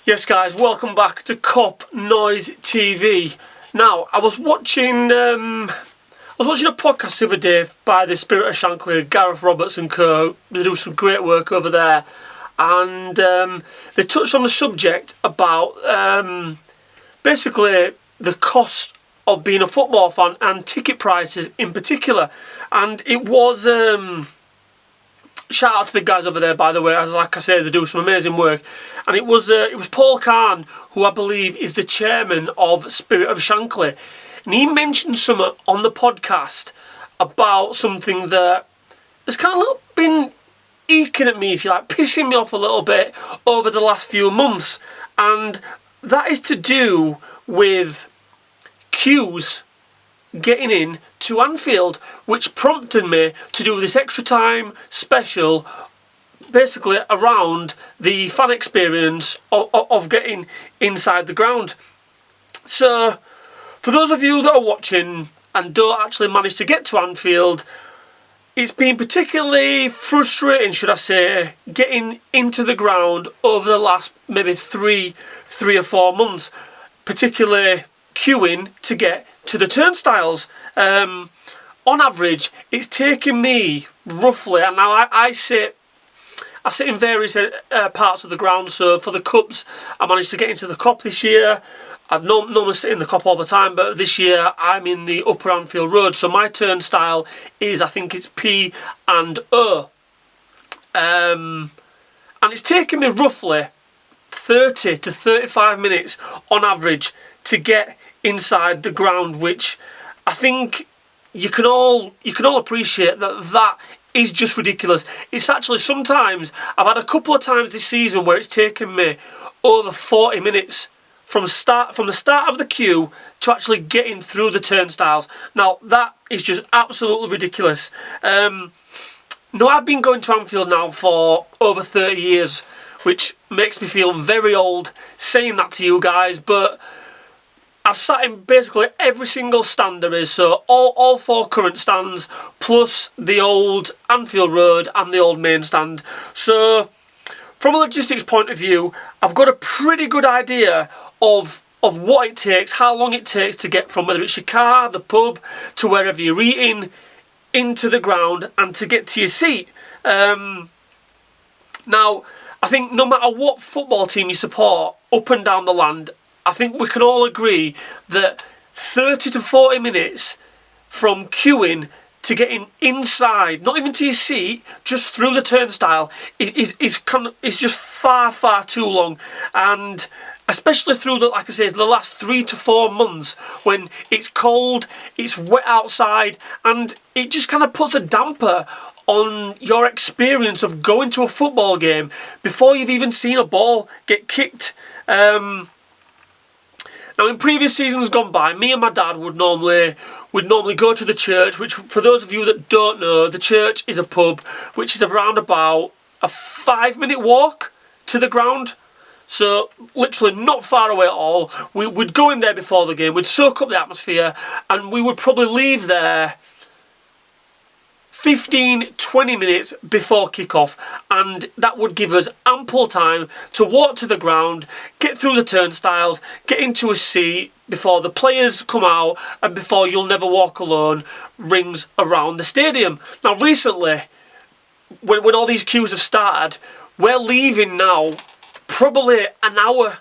Yes guys, welcome back to Cop Noise TV. Now, I was watching a podcast the other day by the Spirit of Shankly, Gareth Roberts and co. They do some great work over there, and they touched on the subject about basically the cost of being a football fan and ticket prices in particular. And it was shout out to the guys over there, by the way. As like I say, they do some amazing work. And it was Paul Kahn, who I believe is the chairman of Spirit of Shankly, and he mentioned something on the podcast about something that has kind of been eking at me, if you like, pissing me off a little bit over the last few months, and that is to do with queues getting in to Anfield, which prompted me to do this extra time special basically around the fan experience of getting inside the ground. So for those of you that are watching and don't actually manage to get to Anfield, it's been particularly frustrating, should I say, getting into the ground over the last maybe three or 4 months, particularly queuing to get to the turnstiles. On average, it's taken me roughly, and now I sit in various parts of the ground. So for the Cups, I managed to get into the Cop this year. I normally sit in the Cop all the time, but this year I'm in the Upper Anfield Road. So my turnstile is, I think it's P and O. And it's taken me roughly 30 to 35 minutes on average to get inside the ground, which I think you can all appreciate that is just ridiculous. It's actually, sometimes I've had a couple of times this season where it's taken me over 40 minutes from the start of the queue to actually getting through the turnstiles. Now that is just absolutely ridiculous. Now, I've been going to Anfield now for over 30 years, which makes me feel very old saying that to you guys, but I've sat in basically every single stand there is, so all 4 current stands, plus the old Anfield Road and the old main stand. So from a logistics point of view, I've got a pretty good idea of what it takes, how long it takes to get from whether it's your car, the pub, to wherever you're eating, into the ground and to get to your seat. Now, I think no matter what football team you support up and down the land, I think we can all agree that 30 to 40 minutes from queuing to getting inside, not even to your seat, just through the turnstile, is just far too long. And especially through the, like I say, the last 3 to 4 months when it's cold, it's wet outside, and it just kind of puts a damper on your experience of going to a football game before you've even seen a ball get kicked. Now, in previous seasons gone by, me and my dad would normally go to the church, which, for those of you that don't know, the church is a pub which is around about a 5-minute walk to the ground. So literally not far away at all. We'd go in there before the game, we'd soak up the atmosphere, and we would probably leave there 15-20 minutes before kick-off, and that would give us ample time to walk to the ground, get through the turnstiles, get into a seat before the players come out and before You'll Never Walk Alone rings around the stadium. Now recently, when all these queues have started, we're leaving now probably an hour.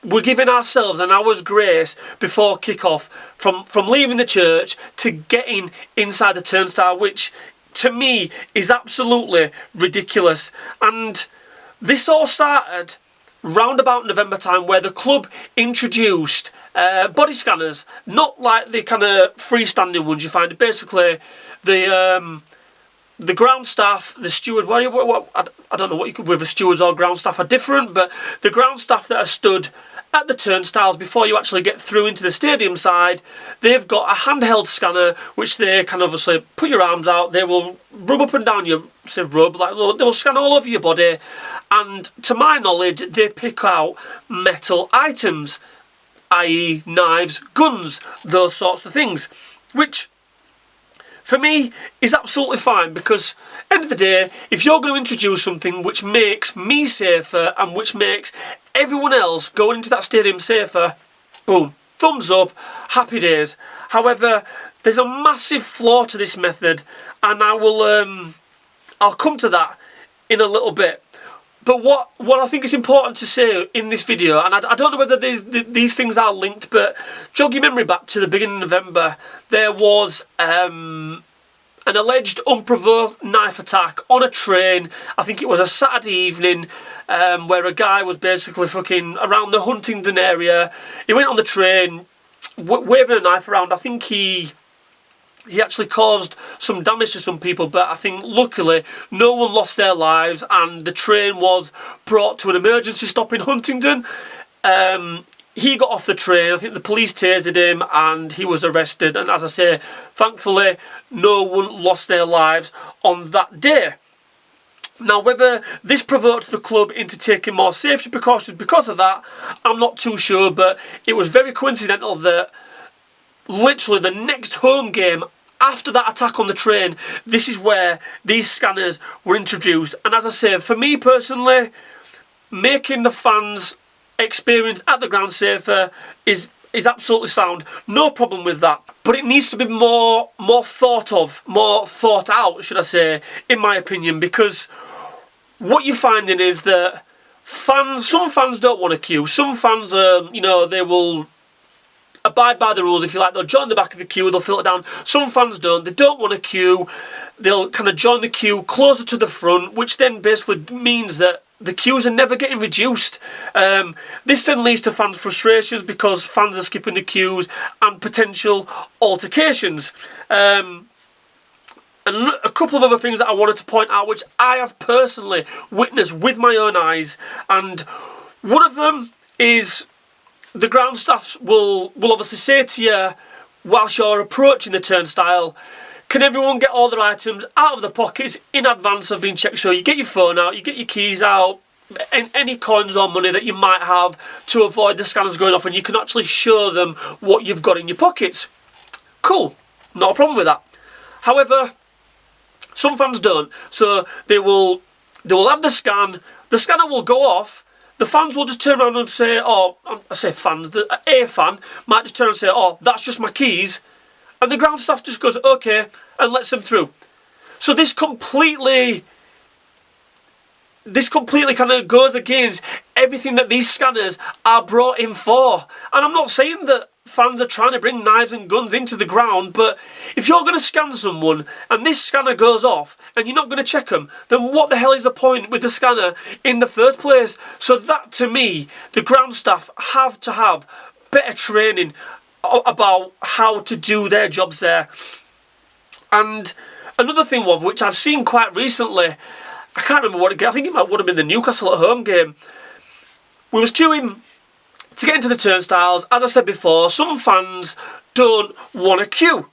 We're giving ourselves an hour's grace before kick-off from leaving the church to getting inside the turnstile, which to me is absolutely ridiculous. And this all started round about November time, where the club introduced body scanners, not like the kind of freestanding ones you find. Basically, the ground staff, the stewards, I don't know what you could, whether stewards or ground staff are different, but the ground staff that are stood at the turnstiles before you actually get through into the stadium side, they've got a handheld scanner which they can obviously put your arms out, they will rub up and down your, they will scan all over your body, and to my knowledge they pick out metal items, i.e. knives, guns, those sorts of things, which for me is absolutely fine, because end of the day, if you're going to introduce something which makes me safer and which makes everyone else going into that stadium safer, boom, thumbs up, happy days. However, there's a massive flaw to this method, and I'll come to that in a little bit. But what I think is important to say in this video, and I don't know whether these things are linked, but jog your memory back to the beginning of November, there was an alleged unprovoked knife attack on a train. I think it was a Saturday evening, where a guy was basically fucking around the Huntingdon area. He went on the train, waving a knife around. I think he actually caused some damage to some people, but I think luckily no one lost their lives, and the train was brought to an emergency stop in Huntingdon. He got off the train, I think the police tasered him, and he was arrested. And as I say, thankfully no one lost their lives on that day. Now, whether this provoked the club into taking more safety precautions because of that, I'm not too sure, but it was very coincidental that literally the next home game after that attack on the train, this is where these scanners were introduced. And as I say, for me personally, making the fans' experience at the ground safer is absolutely sound. No problem with that. But it needs to be more thought of, more thought out, should I say, in my opinion, because what you're finding is that some fans don't want to queue. Some fans, they will abide by the rules, if you like. They'll join the back of the queue, they'll filter down. Some fans don't. They don't want to queue. They'll kind of join the queue closer to the front, which then basically means that the queues are never getting reduced. This then leads to fans' frustrations because fans are skipping the queues and potential altercations. And a couple of other things that I wanted to point out, which I have personally witnessed with my own eyes. And one of them is the ground staff will obviously say to you whilst you're approaching the turnstile, can everyone get all their items out of the pockets in advance of being checked? So you get your phone out, you get your keys out, and any coins or money that you might have to avoid the scanners going off, and you can actually show them what you've got in your pockets. Cool, not a problem with that. However, some fans don't. So they will have the scanner will go off. The fans will just turn around and say, I say fans, a fan might just turn and say, oh, that's just my keys. And the ground staff just goes, okay, and lets them through. So this completely kind of goes against everything that these scanners are brought in for. And I'm not saying that fans are trying to bring knives and guns into the ground, but if you're going to scan someone and this scanner goes off and you're not going to check them, then what the hell is the point with the scanner in the first place? So that, to me, the ground staff have to have better training about how to do their jobs there. And another thing, which I've seen quite recently, I can't remember what it was, I think it would have been the Newcastle at home game. We was queuing to get into the turnstiles. As I said before, some fans don't want to queue.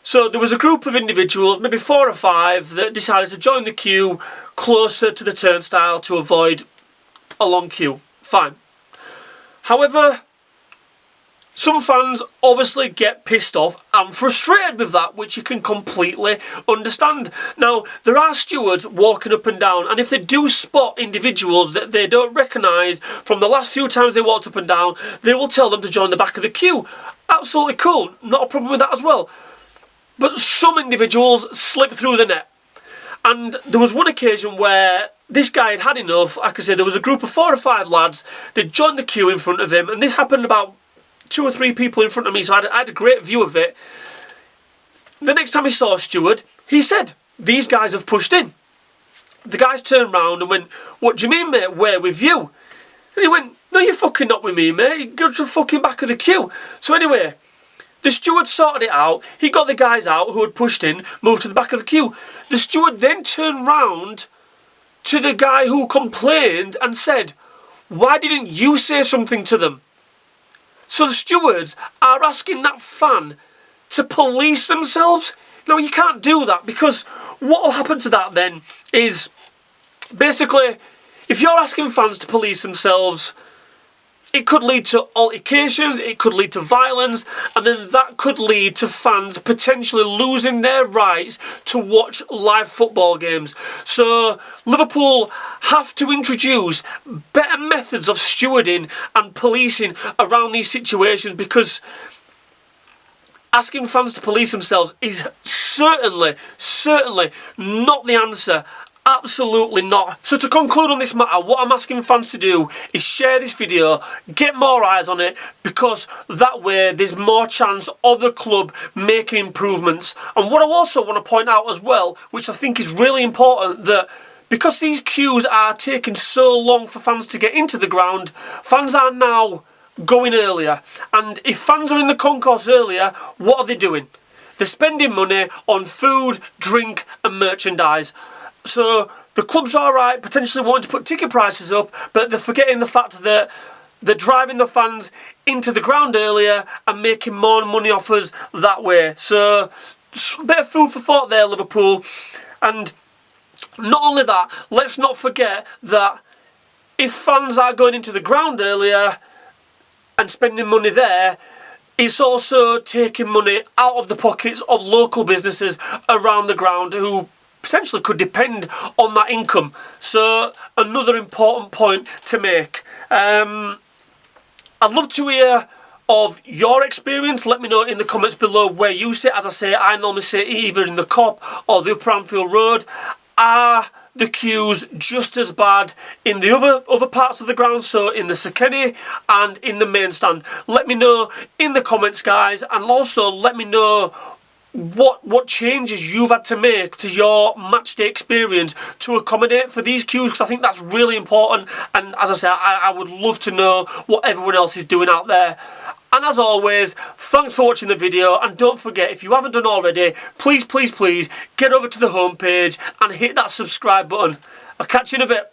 So there was a group of individuals, maybe 4 or 5, that decided to join the queue closer to the turnstile to avoid a long queue. Fine. However, some fans obviously get pissed off and frustrated with that, which you can completely understand. Now, there are stewards walking up and down, and if they do spot individuals that they don't recognise from the last few times they walked up and down, they will tell them to join the back of the queue. Absolutely cool, not a problem with that as well. But some individuals slip through the net. And there was one occasion where this guy had enough. Like I said, there was a group of 4 or 5 lads that joined the queue in front of him, and this happened about 2 or 3 people in front of me, so I had a great view of it. The next time he saw a steward, he said, these guys have pushed in. The guys turned round and went, what do you mean, mate, we're with you? And he went, no, you're fucking not with me, mate, go to the fucking back of the queue. So anyway, the steward sorted it out. He got the guys out who had pushed in, moved to the back of the queue. The steward then turned round to the guy who complained and said, why didn't you say something to them? So the stewards are asking that fan to police themselves. Now, you can't do that, because what will happen to that then is, basically, if you're asking fans to police themselves, it could lead to altercations, it could lead to violence, and then that could lead to fans potentially losing their rights to watch live football games. So Liverpool have to introduce better methods of stewarding and policing around these situations, because asking fans to police themselves is certainly not the answer. Absolutely not. So to conclude on this matter, what I'm asking fans to do is share this video, get more eyes on it, because that way there's more chance of the club making improvements. And what I also want to point out as well, which I think is really important, that because these queues are taking so long for fans to get into the ground, fans are now going earlier. And if fans are in the concourse earlier, what are they doing? They're spending money on food, drink and merchandise. So the club's alright, potentially wanting to put ticket prices up, but they're forgetting the fact that they're driving the fans into the ground earlier and making more money off us that way. So a bit of food for thought there, Liverpool. And not only that, let's not forget that if fans are going into the ground earlier and spending money there, it's also taking money out of the pockets of local businesses around the ground who potentially could depend on that income. So another important point to make. I'd love to hear of your experience. Let me know in the comments below where you sit. As I say, I normally sit either in the Cop or the Upper Anfield Road. Are the queues just as bad in the other parts of the ground, so in the Sekeni and in the main stand? Let me know in the comments, guys, and also let me know what changes you've had to make to your matchday experience to accommodate for these queues, because I think that's really important. And as I say, I would love to know what everyone else is doing out there. And as always, thanks for watching the video, and don't forget, if you haven't done already, please get over to the homepage and hit that subscribe button. I'll catch you in a bit.